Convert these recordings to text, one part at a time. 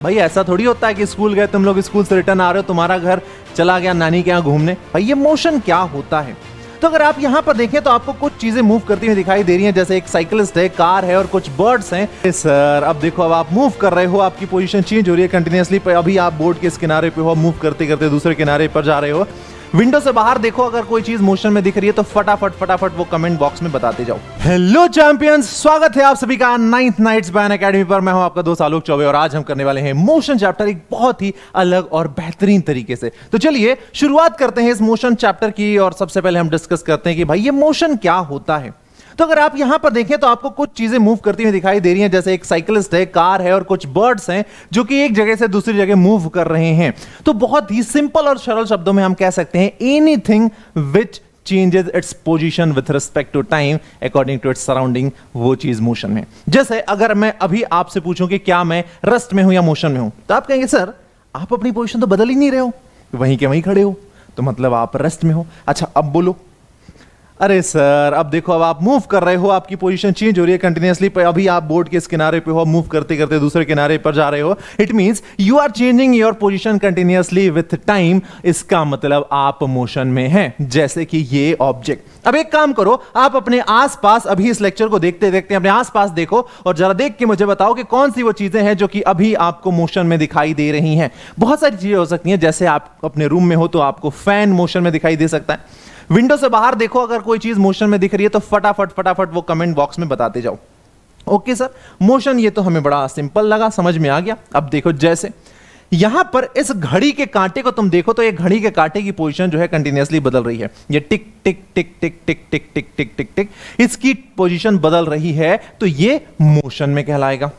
भाई ऐसा थोड़ी होता है कि स्कूल गए तुम लोग, स्कूल से रिटर्न आ रहे हो, तुम्हारा घर चला गया नानी के यहाँ घूमने। भाई ये मोशन क्या होता है? तो अगर आप यहाँ पर देखें तो आपको कुछ चीजें मूव करती हुई दिखाई दे रही हैं, जैसे एक साइकिलिस्ट है, कार है और कुछ बर्ड्स हैं। सर अब देखो, अब आप मूव कर रहे हो, आपकी पोजीशन चेंज हो रही है कंटिन्यूअसली। अभी आप बोर्ड के इस किनारे पे हो, मूव करते करते दूसरे किनारे पर जा रहे हो। विंडो से बाहर देखो, अगर कोई चीज मोशन में दिख रही है तो फटाफट वो कमेंट बॉक्स में बताते जाओ। हेलो चैंपियंस, स्वागत है आप सभी का नाइन्थ नाइट्स बैन एकेडमी पर। मैं हूं आपका दोस्त आलोक चौबे और आज हम करने वाले हैं मोशन चैप्टर एक बहुत ही अलग और बेहतरीन तरीके से। तो चलिए शुरुआत करते हैं इस मोशन चैप्टर की और सबसे पहले हम डिस्कस करते हैं कि भाई ये मोशन क्या होता है। तो अगर आप यहां पर देखें तो आपको कुछ चीजें मूव करती हुई दिखाई दे रही हैं, जैसे एक साइकिलिस्ट है, कार है और कुछ बर्ड्स हैं जो कि एक जगह से दूसरी जगह मूव कर रहे हैं। तो बहुत ही सिंपल और सरल शब्दों में हम कह सकते हैं anything which changes its position with respect to time according to its surrounding, वो चीज मोशन में। जैसे अगर मैं अभी आपसे पूछूं कि क्या मैं रेस्ट में हूं या मोशन में हूं, तो आप कहेंगे सर आप अपनी पोजीशन तो बदल ही नहीं रहे हो, वहीं के वहीं खड़े हो, तो मतलब आप रेस्ट में हो। अच्छा अब बोलो, अरे सर अब देखो, अब आप मूव कर रहे हो, आपकी पोजीशन चेंज हो रही है कंटिन्यूअसली। अभी आप बोर्ड के इस किनारे पे हो, मूव करते करते दूसरे किनारे पर जा रहे हो। It means you are changing your position continuously with time. इसका मतलब आप मोशन में हैं, जैसे कि ये ऑब्जेक्ट। अब एक काम करो, आप अपने आसपास अभी इस लेक्चर को देखते देखते अपने आसपास देखो और जरा देख के मुझे बताओ कि कौन सी वो चीजें हैं जो कि अभी आपको मोशन में दिखाई दे रही हैं। बहुत सारी चीजें हो सकती हैं, जैसे आप अपने रूम में हो तो आपको फैन मोशन में दिखाई दे सकता है। विंडो से बाहर देखो, अगर कोई चीज मोशन में दिख रही है तो फटाफट वो कमेंट बॉक्स में बताते जाओ। ओके सर, मोशन ये तो हमें बड़ा सिंपल लगा, समझ में आ गया। अब देखो, जैसे यहां पर इस घड़ी के कांटे को तुम देखो तो ये घड़ी के कांटे की पोजीशन जो है कंटिन्यूअसली बदल रही है। ये टिक टिक टिक टिक टिक टिक टिक टिक टिक टिक इसकी पोजीशन बदल रही है, तो ये मोशन में कहलाएगा।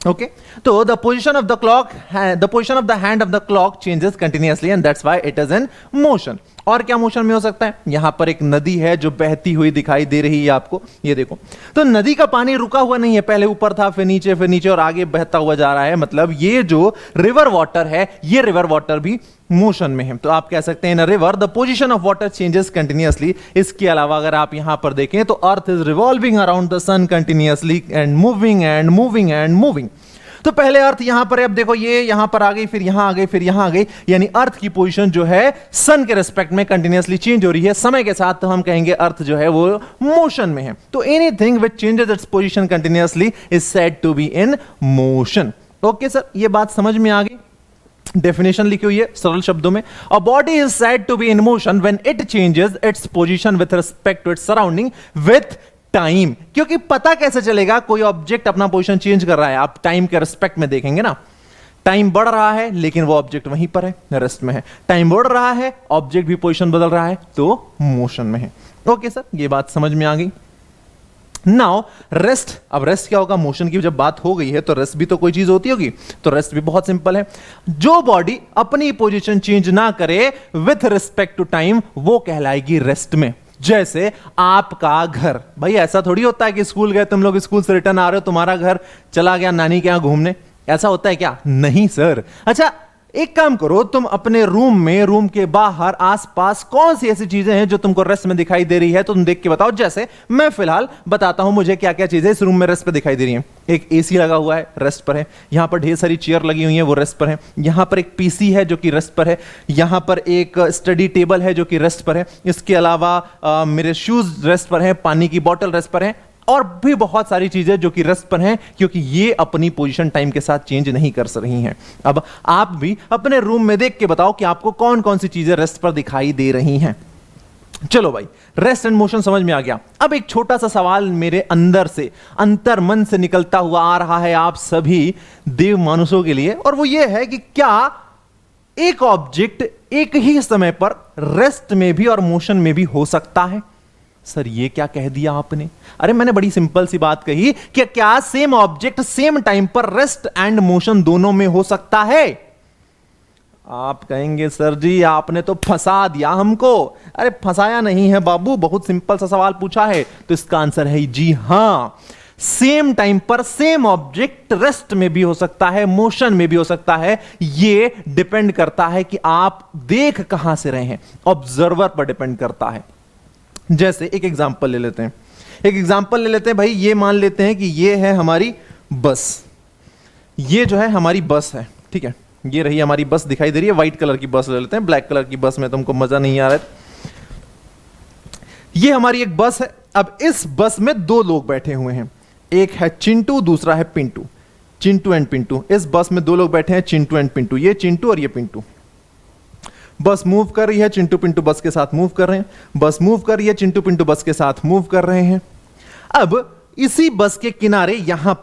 ओके, तो the position of the clock, the position of the hand of the clock changes continuously and that's why it is in motion. और क्या मोशन में हो सकता है? यहां पर एक नदी है जो बहती हुई दिखाई दे रही है आपको, ये देखो। तो नदी का पानी रुका हुआ नहीं है, पहले ऊपर था फिर नीचे और आगे बहता हुआ जा रहा है। मतलब ये जो रिवर वाटर है, ये रिवर वाटर भी मोशन में है। तो आप कह सकते हैं in a river the position of water changes continuously. इसके अलावा अगर आप यहां पर देखें तो earth is revolving around the sun continuously and moving and moving and moving. तो पहले अर्थ यहां पर है, अब देखो ये यहां पर आ गई, फिर यहां आ गई, फिर यहां आ गई, यानी अर्थ की पोजीशन जो है सन के रिस्पेक्ट में कंटिन्यूअसली चेंज हो रही है समय के साथ। तो हम कहेंगे अर्थ जो है वो मोशन में है। तो anything which changes its position continuously is said to be in motion. Okay sir, ये बात समझ में आ गई। डेफिनेशन लिखी हुई है सरल शब्दों में। A body is said to be in motion when it changes its position with respect to its surrounding with time. क्योंकि पता कैसे चलेगा कोई ऑब्जेक्ट अपना पोजीशन चेंज कर रहा है? आप टाइम के रिस्पेक्ट में देखेंगे ना। टाइम बढ़ रहा है लेकिन वो ऑब्जेक्ट वहीं पर है, रेस्ट में है। टाइम बढ़ रहा है, ऑब्जेक्ट भी पोजीशन बदल रहा है, तो मोशन में है। ओके सर, ये बात समझ में आ गई। Now rest. अब रेस्ट क्या होगा? मोशन की जब बात हो गई है तो रेस्ट भी तो कोई चीज होती होगी। तो रेस्ट भी बहुत सिंपल है, जो बॉडी अपनी पोजीशन चेंज ना करे विथ रिस्पेक्ट टू टाइम, वो कहलाएगी रेस्ट में। जैसे आपका घर, भाई ऐसा थोड़ी होता है कि स्कूल गए तुम लोग, स्कूल से रिटर्न आ रहे हो, तुम्हारा घर चला गया नानी के यहां घूमने। ऐसा होता है क्या? नहीं सर। अच्छा एक काम करो, तुम अपने रूम में, रूम के बाहर आसपास कौन सी ऐसी चीजें हैं जो तुमको रेस्ट में दिखाई दे रही है, तो तुम देख के बताओ। जैसे मैं फिलहाल बताता हूं मुझे क्या क्या चीजें इस रूम में रेस्ट पे दिखाई दे रही हैं। एक एसी लगा हुआ है, रेस्ट पर है। यहां पर ढेर सारी चेयर लगी हुई है, वो रेस्ट पर है। यहां पर एक पीसी है जो कि रेस्ट पर है। यहां पर एक स्टडी टेबल है जो कि रेस्ट पर है। इसके अलावा मेरे शूज रेस्ट पर है, पानी की बोतल रेस्ट पर है, और भी बहुत सारी चीजें जो कि रेस्ट पर हैं, क्योंकि ये अपनी पोजीशन टाइम के साथ चेंज नहीं कर रही हैं। अब आप भी अपने रूम में देख के बताओ कि आपको कौन कौन सी चीजें रेस्ट पर दिखाई दे रही हैं। चलो भाई, रेस्ट एंड मोशन समझ में आ गया। अब एक छोटा सा सवाल मेरे अंदर से, अंतर मन से निकलता हुआ आ रहा है आप सभी देव मानुषों के लिए, और वो ये है कि क्या एक ऑब्जेक्ट एक ही समय पर रेस्ट में भी और मोशन में भी हो सकता है? सर ये क्या कह दिया आपने? अरे मैंने बड़ी सिंपल सी बात कही कि क्या सेम ऑब्जेक्ट सेम टाइम पर रेस्ट एंड मोशन दोनों में हो सकता है? आप कहेंगे सर जी आपने तो फंसा दिया हमको। अरे फंसाया नहीं है बाबू, बहुत सिंपल सा सवाल पूछा है, तो इसका आंसर है जी हां। सेम टाइम पर सेम ऑब्जेक्ट रेस्ट में भी हो सकता है, मोशन में भी हो सकता है। ये डिपेंड करता है कि आप देख कहां से रहे हैं, ऑब्जर्वर पर डिपेंड करता है। जैसे एक एग्जांपल ले लेते हैं, भाई ये मान लेते हैं कि ये है हमारी बस। ये जो है हमारी बस है, ठीक है, ये रही हमारी बस दिखाई दे रही है। व्हाइट कलर की बस ले लेते हैं, ब्लैक कलर की बस में तुमको मजा नहीं आ रहा है। ये हमारी एक बस है। अब इस बस में दो लोग बैठे हुए हैं, एक है चिंटू, दूसरा है पिंटू। चिंटू एंड पिंटू, इस बस में दो लोग बैठे हैं, चिंटू एंड पिंटू। ये चिंटू और ये पिंटू। बस मूव कर रही है, चिंटू पिंटू बस के साथ मूव कर रहे हैं। बस मूव कर रही है, चिंटू पिंटू बस के साथ मूव कर रहे हैं। अब इसी बस के किनारे यहां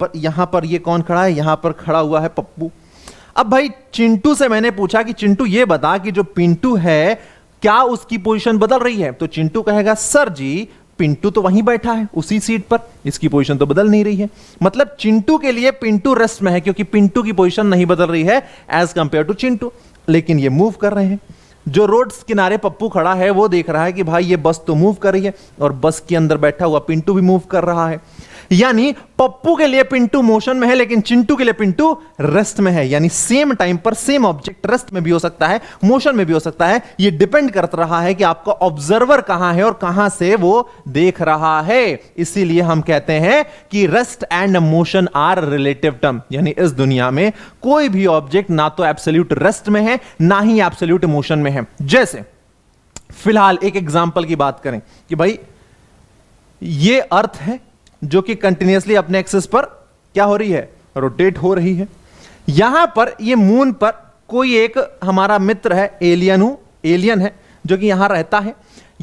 पर ये कौन खड़ा है? यहां पर खड़ा हुआ है पप्पू। अब भाई चिंटू से मैंने पूछा कि चिंटू ये बता कि जो पिंटू है क्या उसकी पोजीशन बदल रही है? तो चिंटू कहेगा सर जी पिंटू तो वहीं बैठा है उसी सीट पर, इसकी पोजीशन तो बदल नहीं रही है। मतलब चिंटू के लिए पिंटू रेस्ट में है क्योंकि पिंटू की पोजीशन नहीं बदल रही है एज कंपेयर टू चिंटू। लेकिन ये मूव कर रहे हैं। जो रोड किनारे पप्पू खड़ा है वो देख रहा है कि भाई ये बस तो मूव कर रही है और बस के अंदर बैठा हुआ पिंटू भी मूव कर रहा है। यानी पप्पू के लिए पिंटू मोशन में है लेकिन चिंटू के लिए पिंटू रेस्ट में है। यानी सेम टाइम पर सेम ऑब्जेक्ट रेस्ट में भी हो सकता है, मोशन में भी हो सकता है। यह डिपेंड कर रहा है कि आपका ऑब्जर्वर कहां है और कहां से वो देख रहा है। इसीलिए हम कहते हैं कि rest and motion are relative term. यानी इस दुनिया में कोई भी ऑब्जेक्ट ना तो एब्सोल्यूट रेस्ट में है ना ही एब्सोल्यूट मोशन में है। जैसे फिलहाल एक एग्जांपल की बात करें कि भाई ये अर्थ है जो कि कंटिन्यूअसली अपने एक्सिस पर क्या हो रही है? रोटेट हो रही है। यहां पर ये मून पर कोई एक हमारा मित्र है, एलियन है जो कि यहां रहता है।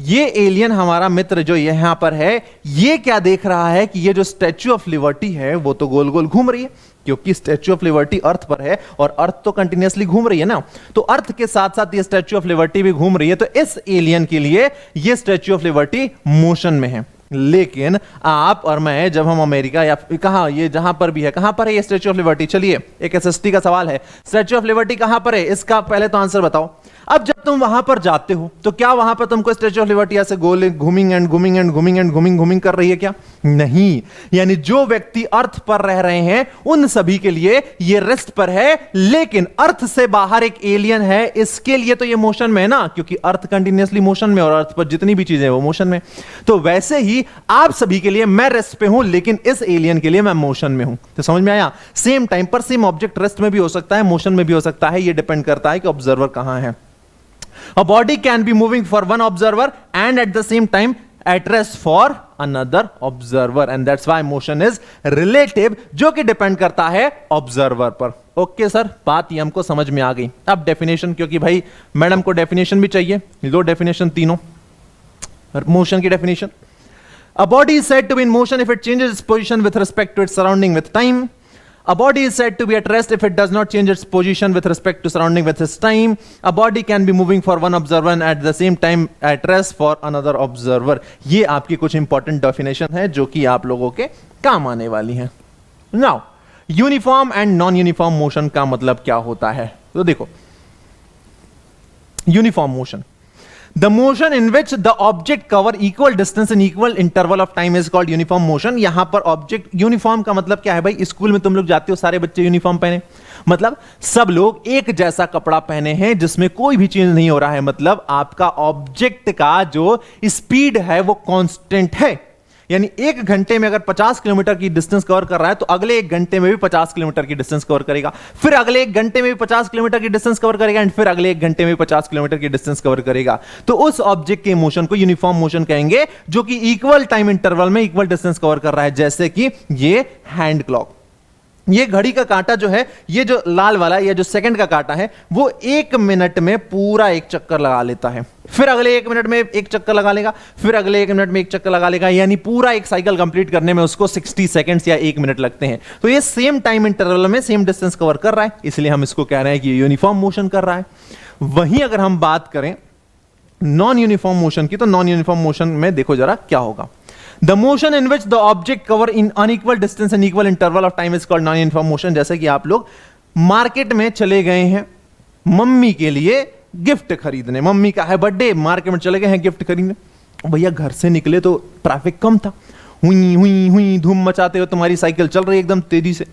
ये एलियन हमारा मित्र जो यहां पर है, ये क्या देख रहा है कि ये जो स्टैच्यू ऑफ लिबर्टी है वो तो गोल गोल घूम रही है क्योंकि स्टैच्यू ऑफ लिबर्टी अर्थ पर है और अर्थ तो कंटिन्यूअसली घूम रही है ना। तो अर्थ के साथ साथ ये स्टैच्यू ऑफ लिबर्टी भी घूम रही है। तो इस एलियन के लिए ये स्टैच्यू ऑफ लिबर्टी मोशन में है। लेकिन आप और मैं जब हम अमेरिका या कहां, ये जहां पर भी है, कहां पर है ये स्टैच्यू ऑफ लिबर्टी? चलिए एक एसएसटी का सवाल है, स्टैच्यू ऑफ लिबर्टी कहां पर है? इसका पहले तो आंसर बताओ। अब जब तुम वहां पर जाते हो तो क्या वहां पर तुमको स्टैच्यू ऑफ लिबर्टी ऐसे गोल घूमिंग कर रही है क्या? नहीं। यानी जो व्यक्ति अर्थ पर रह रहे हैं उन सभी के लिए ये रेस्ट पर है, लेकिन अर्थ से बाहर एक एलियन है, इसके लिए तो ये मोशन में है ना, क्योंकि अर्थ कंटिन्यूअसली मोशन में और अर्थ पर जितनी भी चीजें वो मोशन में। तो वैसे ही आप सभी के लिए मैं रेस्ट पे हूं लेकिन इस एलियन के लिए मैं मोशन में हूं। तो समझ में आया? सेम टाइम पर सेम ऑब्जेक्ट रेस्ट में भी हो सकता है, मोशन में भी हो सकता है। ये डिपेंड करता है कि ऑब्जर्वर कहां है। A body can be moving for one observer and at the same time at rest for another observer and that's why motion is relative, जो कि डिपेंड करता है ऑब्जर्वर पर। ओके सर, बात ये हमको समझ में आ गई। अब डेफिनेशन, क्योंकि भाई मैडम को डेफिनेशन भी चाहिए, लो डेफिनेशन तीनों मोशन की definition. A body is said to be in motion if it changes its position with respect to its surrounding with time. A body is said to be at rest if it does not change its position with respect to surrounding with its time. A body can be moving for one observer and at the same time at rest for another observer. ये आपकी कुछ important definition है जो कि आप लोगों के काम आने वाली है। Now, uniform and non uniform motion का मतलब क्या होता है? तो देखो, uniform motion, the motion in which the object cover equal distance in equal interval of time is called uniform motion. यहां पर ऑब्जेक्ट यूनिफॉर्म का मतलब क्या है भाई? स्कूल में तुम लोग जाते हो, सारे बच्चे यूनिफॉर्म पहने, मतलब सब लोग एक जैसा कपड़ा पहने हैं जिसमें कोई भी चेंज नहीं हो रहा है। मतलब आपका ऑब्जेक्ट का जो स्पीड है वो कांस्टेंट है। यानी एक घंटे में अगर 50 किलोमीटर की डिस्टेंस कवर कर रहा है तो अगले एक घंटे में भी 50 किलोमीटर की डिस्टेंस कवर करेगा, फिर अगले एक घंटे में भी 50 किलोमीटर की डिस्टेंस कवर करेगा एंड फिर अगले एक घंटे में 50 किलोमीटर की डिस्टेंस कवर करेगा। तो उस ऑब्जेक्ट के मोशन को यूनिफॉर्म मोशन कहेंगे जो कि इक्वल टाइम इंटरवल में इक्वल डिस्टेंस कवर कर रहा है। जैसे कि ये हैंड क्लॉक, ये घड़ी का कांटा जो है, ये जो लाल वाला, ये जो सेकंड का कांटा है, वो 1 मिनट में पूरा एक चक्कर लगा लेता है, फिर अगले 1 मिनट में एक चक्कर लगा लेगा, फिर अगले 1 मिनट में एक चक्कर लगा लेगा। यानी पूरा एक साइकिल कंप्लीट करने में उसको 60 सेकंड्स या 1 मिनट लगते हैं। तो ये सेम टाइम इंटरवल में सेम डिस्टेंस कवर कर रहा है, इसलिए हम इसको कह रहे हैं कि यूनिफॉर्म मोशन कर रहा है। वहीं अगर हम बात करें नॉन यूनिफॉर्म मोशन की, तो नॉन यूनिफॉर्म मोशन में देखो जरा क्या होगा। The motion in which the object cover in unequal distance and equal interval of time is called non-uniform motion. जैसे कि आप लोग मार्केट में चले गए हैं मम्मी के लिए गिफ्ट खरीदने, मम्मी का है बर्थडे, मार्केट में चले गए हैं गिफ्ट खरीदने। भैया घर से निकले तो ट्रैफिक कम था, हुई हुई हुई धूम मचाते हुए तुम्हारी साइकिल चल रही है एकदम तेजी से।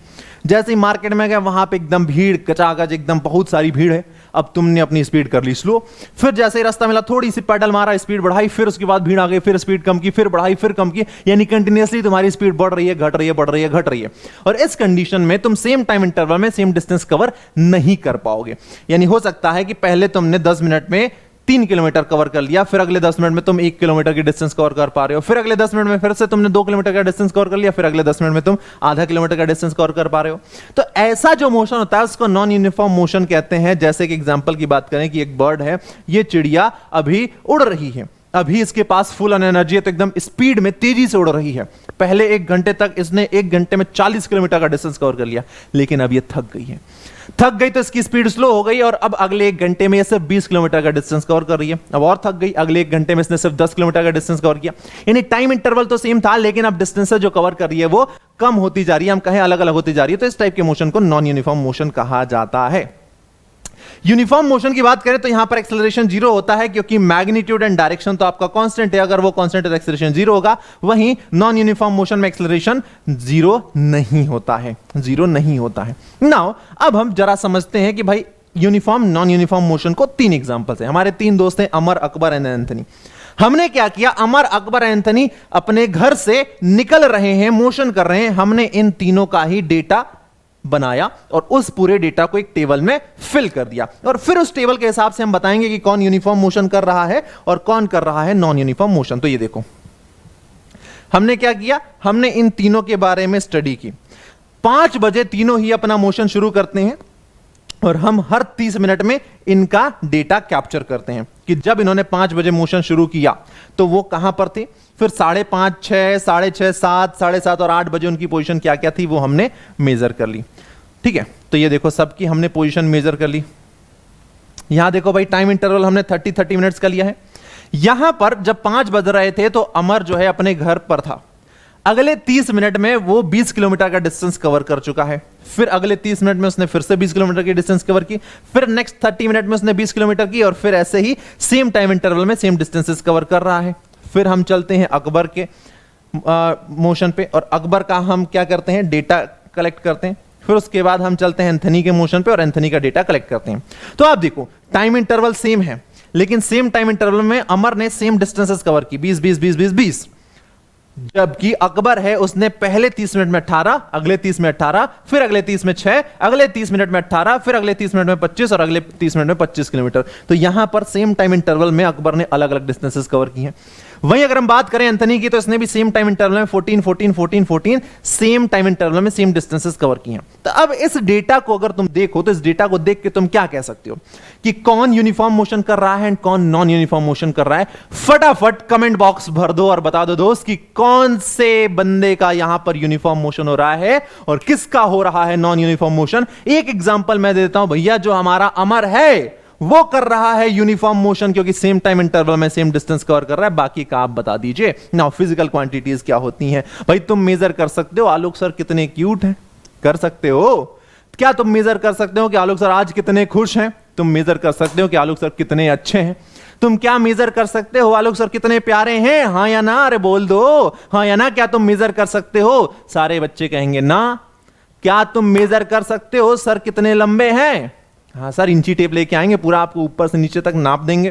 जैसे ही मार्केट में गए वहां पे एकदम भीड़ कचाकच, एकदम बहुत सारी भीड़ है। अब तुमने अपनी स्पीड कर ली स्लो, फिर जैसे ही रास्ता मिला थोड़ी सी पेडल मारा, स्पीड बढ़ाई, फिर उसके बाद भीड़ आ गई, फिर स्पीड कम की, फिर बढ़ाई, फिर कम की, यानी कंटिन्यूअसली तुम्हारी स्पीड बढ़ रही है, घट रही है, बढ़ रही है, घट रही है। और इस कंडीशन में तुम सेम टाइम इंटरवल में सेम डिस्टेंस कवर नहीं कर पाओगे। यानी हो सकता है कि पहले तुमने 10 मिनट में 3 किलोमीटर कवर कर लिया, फिर अगले 10 मिनट में तुम 1 किलोमीटर की डिस्टेंस कवर कर पा रहे हो, फिर अगले 10 मिनट में फिर से तुमने 2 किलोमीटर का डिस्टेंस कवर कर लिया, फिर अगले 10 मिनट में तुम आधा किलोमीटर का डिस्टेंस कवर कर पा रहे हो। तो ऐसा जो मोशन होता है उसको नॉन यूनिफॉर्म मोशन कहते हैं। जैसे कि एग्जांपल की बात करें कि एक बर्ड है, ये चिड़िया अभी उड़ रही है, अभी इसके पास फुल ऑन एनर्जी है, तो एकदम स्पीड में तेजी से उड़ रही है। पहले 1 घंटे तक इसने 1 घंटे में 40 किलोमीटर का डिस्टेंस कवर कर लिया, लेकिन अब ये थक गई है, थक गई तो इसकी स्पीड स्लो हो गई और अब अगले 1 घंटे में ये सिर्फ 20 किलोमीटर का डिस्टेंस कवर कर रही है। अब और थक गई, अगले 1 घंटे में इसने सिर्फ 10 किलोमीटर का डिस्टेंस कवर किया। यानी टाइम इंटरवल तो सेम था, लेकिन अब डिस्टेंस जो कवर कर रही है वो कम होती जा रही है, हम कहें अलग अलग होती जा रही है। तो इस टाइप के मोशन को नॉन यूनिफॉर्म मोशन कहा जाता है। यूनिफॉर्म मोशन की बात करें तो यहां पर एक्सेलरेशन 0 होता है, क्योंकि मैग्नीट्यूड एंड डायरेक्शन तो आपका कांस्टेंट है। अगर वो कांस्टेंट है तो एक्सेलरेशन 0 होगा। वहीं नॉन यूनिफॉर्म मोशन में एक्सेलरेशन 0 नहीं होता है, 0 नहीं होता है। नाउ अब हम जरा समझते हैं कि भाई यूनिफॉर्म नॉन यूनिफॉर्म मोशन को 3 एग्जांपल्स हैं। हमारे 3 दोस्त हैं, अमर, अकबर एंड एंथनी। हमने क्या किया, अमर, अकबर, एंथनी अपने घर से निकल रहे हैं, मोशन कर रहे हैं। हमने इन तीनों का ही डेटा बनाया और उस पूरे डेटा को एक टेबल में फिल कर दिया, और फिर उस टेबल के हिसाब से हम बताएंगे कि कौन यूनिफॉर्म मोशन कर रहा है और कौन कर रहा है नॉन यूनिफॉर्म मोशन। तो ये देखो हमने क्या किया, हमने इन तीनों के बारे में स्टडी की। 5 बजे तीनों ही अपना मोशन शुरू करते हैं और हम हर 30 मिनट में इनका डेटा कैप्चर करते हैं कि जब इन्होंने 5 बजे मोशन शुरू किया तो वो कहां पर थे, फिर 5:30, 6, 6:30, 7, 7:30 और 8 बजे उनकी पोजीशन क्या क्या थी वो हमने मेजर कर ली। ठीक है, तो ये देखो सबकी हमने पोजीशन मेजर कर ली। यहां देखो भाई टाइम इंटरवल हमने 30 मिनट्स का लिया है। यहां पर जब 5 बज रहे थे तो अमर जो है अपने घर पर था। अगले 30 मिनट में वो 20 किलोमीटर का डिस्टेंस कवर कर चुका है। फिर अगले 30 मिनट में उसने फिर से 20 किलोमीटर की डिस्टेंस कवर की, फिर नेक्स्ट 30 मिनट में उसने 20 किलोमीटर की, और फिर ऐसे ही सेम टाइम इंटरवल में सेम डिस्टेंसेस कवर कर रहा है। फिर हम चलते हैं अकबर के मोशन पे, और अकबर का हम क्या करते हैं, डेटा कलेक्ट करते हैं। फिर उसके बाद हम चलते हैं एंथनी के मोशन पे और एंथनी का डेटा कलेक्ट करते हैं। तो आप देखो टाइम इंटरवल सेम है, लेकिन सेम टाइम इंटरवल में अमर ने सेम डिस्टेंसेस कवर की, 20 20 20 20 20, जबकि अकबर है उसने पहले 30 मिनट में 18, अगले 30 में 18, फिर अगले 30 में 6, अगले 30 मिनट में 18, फिर अगले 30 मिनट में 25 और अगले 30 मिनट में 25 किलोमीटर। तो यहां पर सेम टाइम इंटरवल में अकबर ने अलग अलग डिस्टेंसेस कवर की हैं। वहीं अगर हम बात करें एंथनी की तो इसने भी सेम टाइम इंटरवल में 14 14 14 14 सेम टाइम इंटरवल में सेम डिस्टेंसेस कवर किए हैं। तो अब इस डेटा को अगर तुम देखो तो इस डेटा को देख के तुम क्या कह सकते हो कि कौन यूनिफॉर्म मोशन कर रहा है एंड कौन नॉन यूनिफॉर्म मोशन कर रहा है। फटाफट कमेंट बॉक्स भर दो और बता दो दोस्त कि कौन से बंदे का यहां पर यूनिफॉर्म मोशन हो रहा है और किसका हो रहा है नॉन यूनिफॉर्म मोशन। एक एग्जांपल मैं देता हूं भैया, जो हमारा अमर है वो कर रहा है यूनिफॉर्म मोशन क्योंकि सेम टाइम इंटरवल में सेम डिस्टेंस कवर कर रहा है। बाकी का आप बता दीजिए। नाउ फिजिकल क्वांटिटीज क्या होती हैं भाई, तुम मेजर कर सकते हो आलोक सर कितने क्यूट हैं, कर सकते हो क्या? तुम मेजर कर सकते हो कि आलोक सर आज कितने खुश हैं? तुम मेजर कर सकते हो कि आलोक सर कितने अच्छे हैं? तुम क्या मेजर कर सकते हो आलोक सर कितने प्यारे हैं? हाँ या ना? अरे बोल दो हाँ या ना। क्या तुम मेजर कर सकते हो? सारे बच्चे कहेंगे ना। क्या तुम मेजर कर सकते हो सर कितने लंबे हैं? हाँ सर, इंची टेप लेके आएंगे, पूरा आपको ऊपर से नीचे तक नाप देंगे।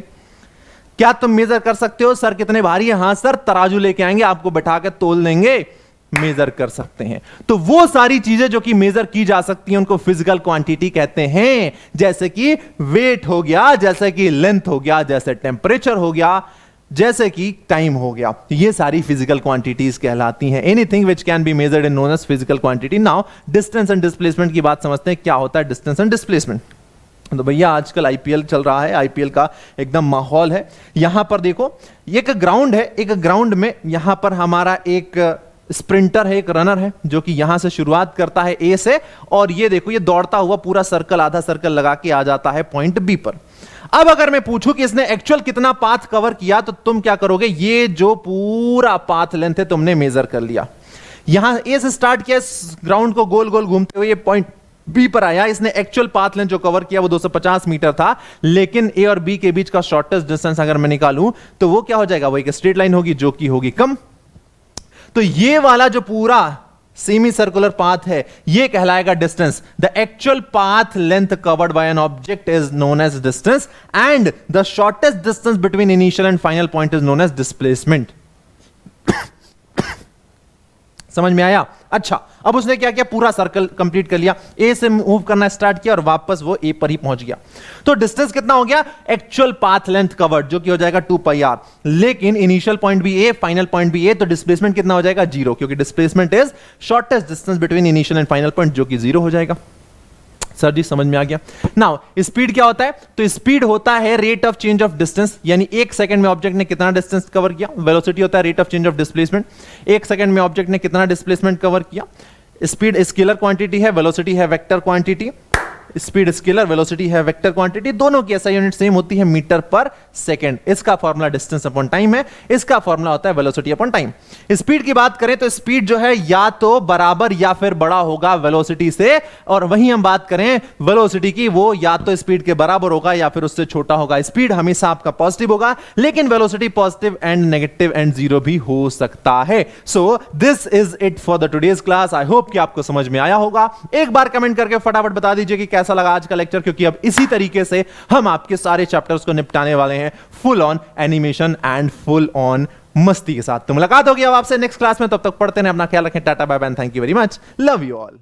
क्या तुम मेजर कर सकते हो सर कितने भारी है? हाँ सर, तराजू लेके आएंगे, आपको बैठा के तोल देंगे। मेजर कर सकते हैं। तो वो सारी चीजें जो कि मेजर की जा सकती हैं उनको फिजिकल क्वांटिटी कहते हैं। जैसे कि वेट हो गया, जैसे कि लेंथ हो गया, जैसे टेम्परेचर हो गया, जैसे कि टाइम हो गया। ये सारी फिजिकल क्वांटिटीज कहलाती हैं। Anything which can be measured in known as physical quantity. Now distance and displacement की बात समझते हैं। क्या होता है डिस्टेंस एंड डिस्प्लेसमेंट? तो भैया आजकल आईपीएल चल रहा है, आईपीएल का एकदम माहौल है। यहां पर देखो एक ग्राउंड है, एक ग्राउंड में यहां पर हमारा एक स्प्रिंटर है, एक रनर है जो कि यहां से शुरुआत करता है ए से, और ये देखो ये दौड़ता हुआ पूरा सर्कल, आधा सर्कल लगा के आ जाता है पॉइंट बी पर। अब अगर मैं पूछूं कि इसने एक्चुअल कितना पाथ कवर किया तो तुम क्या करोगे? ये जो पूरा पाथ लेंथ है तुमने मेजर कर लिया। यहां ए से स्टार्ट किया, ग्राउंड को गोल गोल घूमते हुए ये पॉइंट बी पर आया। इसने एक्चुअल पाथ लेंथ जो कवर किया वो 250 मीटर था, लेकिन ए और बी के बीच का शॉर्टेस्ट डिस्टेंस अगर मैं निकालूं तो वो क्या हो जाएगा? वो एक स्ट्रेट लाइन होगी जो कि होगी कम। तो ये वाला जो पूरा सेमी सर्कुलर पाथ है, ये कहलाएगा distance. The actual path length covered by an object is known as distance and the shortest distance between initial and final point is known as displacement. समझ में आया? अच्छा, अब उसने क्या किया, पूरा सर्कल कंप्लीट कर लिया, ए से मूव करना स्टार्ट किया और वापस वो ए पर ही पहुंच गया। तो डिस्टेंस कितना हो गया? एक्चुअल पाथ लेंथ कवर्ड, जो कि हो जाएगा 2πr। लेकिन इनिशियल पॉइंट भी ए, फाइनल पॉइंट भी ए, तो डिस्प्लेसमेंट कितना हो जाएगा? 0, क्योंकि displacement is shortest distance between initial and final point, जो कि 0 हो जाएगा। सर जी समझ में आ गया। नाउ स्पीड क्या होता है? तो स्पीड होता है rate of change of distance, यानी 1 सेकंड में ऑब्जेक्ट ने कितना डिस्टेंस कवर किया। वेलोसिटी होता है rate of change of displacement, 1 second में ऑब्जेक्ट ने कितना डिस्प्लेसमेंट कवर किया। स्पीड स्केलर क्वांटिटी है, वेलोसिटी है vector quantity. Speed scalar, velocity है वेक्टर क्वांटिटी, दोनों की ऐसा यूनिट सेम होती है मीटर पर सेकंड। इसका फॉर्मूला डिस्टेंस अपॉन टाइम है, इसका फॉर्मूला होता है वेलोसिटी अपॉन टाइम। स्पीड की बात करें तो स्पीड जो है या तो बराबर या फिर बड़ा होगा वेलोसिटी से, और वहीं हम बात करें वेलोसिटी की, वो या तो स्पीड के बराबर होगा या फिर उससे छोटा होगा। स्पीड हमेशा आपका पॉजिटिव होगा, लेकिन velocity positive and negative and zero भी हो सकता है। So this is it for the today's class. I hope कि आपको समझ में आया होगा। एक बार कमेंट करके फटाफट बता दीजिए कि कैसा लगा आज का लेक्चर, क्योंकि अब इसी तरीके से हम आपके सारे चैप्टर्स को निपटाने वाले हैं, full on animation and full on मस्ती के साथ। तो मुलाकात होगी अब आपसे नेक्स्ट क्लास में, तब तक पढ़ते हैं, अपना ख्याल रखें, tata bye bye, thank you very much, love you all.